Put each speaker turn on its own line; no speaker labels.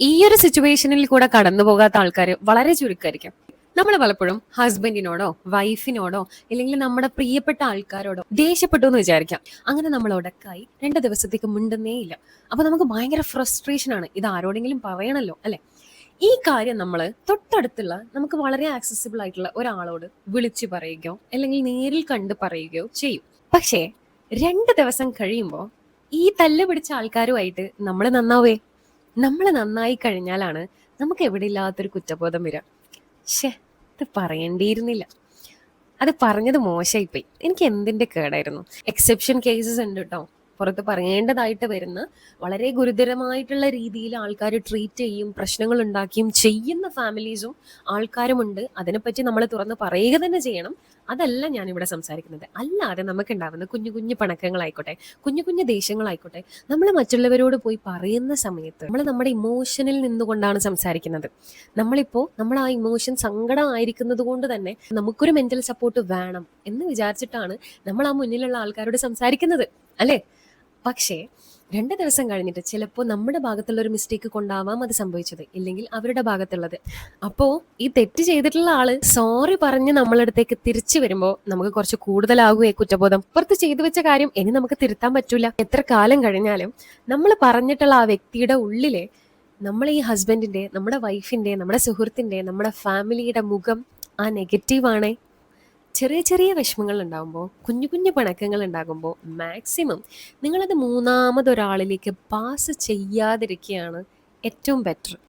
ഈ ഒരു സിറ്റുവേഷനിൽ കൂടെ കടന്നു പോകാത്ത ആൾക്കാർ വളരെ ചുരുക്കമായിരിക്കും. നമ്മൾ പലപ്പോഴും ഹസ്ബൻഡിനോടോ വൈഫിനോടോ അല്ലെങ്കിൽ നമ്മുടെ പ്രിയപ്പെട്ട ആൾക്കാരോടോ ദേഷ്യപ്പെട്ടു എന്ന് വിചാരിക്കാം. അങ്ങനെ നമ്മൾ ഉടക്കായി 2 ദിവസത്തേക്ക് മിണ്ടുന്നേ ഇല്ല. അപ്പൊ നമുക്ക് ഭയങ്കര ഫ്രസ്ട്രേഷൻ ആണ്. ഇത് ആരോടെങ്കിലും പറയണല്ലോ അല്ലെ? ഈ കാര്യം നമ്മൾ തൊട്ടടുത്തുള്ള നമുക്ക് വളരെ ആക്സസിബിൾ ആയിട്ടുള്ള ഒരാളോട് വിളിച്ചു പറയുകയോ അല്ലെങ്കിൽ നേരിൽ കണ്ട് പറയുകയോ ചെയ്യും. പക്ഷേ 2 ദിവസം കഴിയുമ്പോൾ ഈ തല്ല് പിടിച്ച ആൾക്കാരുമായിട്ട് നമ്മൾ നന്നാവേ. നമ്മൾ നന്നായി കഴിഞ്ഞാലാണ് നമുക്ക് എവിടെ ഇല്ലാത്തൊരു കുറ്റബോധം വരിക. ശ്ശേ, ഇത് പറയേണ്ടിയിരുന്നില്ല, അത് പറഞ്ഞത് മോശമായിപ്പോയി, എനിക്ക് എന്തിന്റെ കേടായിരുന്നു. എക്സെപ്ഷൻ കേസസ് ഉണ്ട് കേട്ടോ, പുറത്ത് പറയേണ്ടതായിട്ട് വരുന്ന വളരെ ഗുരുതരമായിട്ടുള്ള രീതിയിൽ ആൾക്കാർ ട്രീറ്റ് ചെയ്യും, പ്രശ്നങ്ങൾ ഉണ്ടാക്കിയും ചെയ്യുന്ന ഫാമിലീസും ആൾക്കാരുമുണ്ട്. അതിനെപ്പറ്റി നമ്മൾ തുറന്ന് പറയുക തന്നെ ചെയ്യണം. അതല്ല ഞാനിവിടെ സംസാരിക്കുന്നത്. അല്ലാതെ നമുക്ക് ഉണ്ടാവുന്ന കുഞ്ഞു കുഞ്ഞു പണക്കങ്ങളായിക്കോട്ടെ, കുഞ്ഞു കുഞ്ഞു ദേഷ്യങ്ങളായിക്കോട്ടെ, നമ്മൾ മറ്റുള്ളവരോട് പോയി പറയുന്ന സമയത്ത് നമ്മൾ നമ്മുടെ ഇമോഷനിൽ നിന്നുകൊണ്ടാണ് സംസാരിക്കുന്നത്. നമ്മളിപ്പോൾ നമ്മൾ ആ ഇമോഷൻ സങ്കടമായിരിക്കുന്നത് കൊണ്ട് തന്നെ നമുക്കൊരു മെന്റൽ സപ്പോർട്ട് വേണം എന്ന് വിചാരിച്ചിട്ടാണ് നമ്മൾ ആ മുന്നിലുള്ള ആൾക്കാരോട് സംസാരിക്കുന്നത്, അല്ലേ? പക്ഷേ 2 ദിവസം കഴിഞ്ഞിട്ട് ചിലപ്പോൾ നമ്മുടെ ഭാഗത്തുള്ള ഒരു മിസ്റ്റേക്ക് കൊണ്ടാവാം അത് സംഭവിച്ചത്, ഇല്ലെങ്കിൽ അവരുടെ ഭാഗത്തുള്ളത്. അപ്പോ ഈ തെറ്റ് ചെയ്തിട്ടുള്ള ആള് സോറി പറഞ്ഞ് നമ്മളടുത്തേക്ക് തിരിച്ചു വരുമ്പോൾ നമുക്ക് കുറച്ച് കൂടുതലാകുകയെ കുറ്റബോധം. പുറത്ത് ചെയ്തു വെച്ച കാര്യം ഇനി നമുക്ക് തിരുത്താൻ പറ്റൂല. എത്ര കാലം കഴിഞ്ഞാലും നമ്മൾ പറഞ്ഞിട്ടുള്ള ആ വ്യക്തിയുടെ ഉള്ളിലെ നമ്മൾ ഈ ഹസ്ബൻഡിന്റെ, നമ്മുടെ വൈഫിന്റെ, നമ്മുടെ സുഹൃത്തിന്റെ, നമ്മുടെ ഫാമിലിയുടെ മുഖം ആ നെഗറ്റീവാണ്. ചെറിയ ചെറിയ വിഷമങ്ങൾ ഉണ്ടാകുമ്പോൾ, കുഞ്ഞു കുഞ്ഞു പിണക്കങ്ങൾ ഉണ്ടാകുമ്പോൾ മാക്സിമം നിങ്ങളത് മൂന്നാമതൊരാളിലേക്ക് പാസ് ചെയ്യാതിരിക്കുകയാണ് ഏറ്റവും ബെറ്റർ.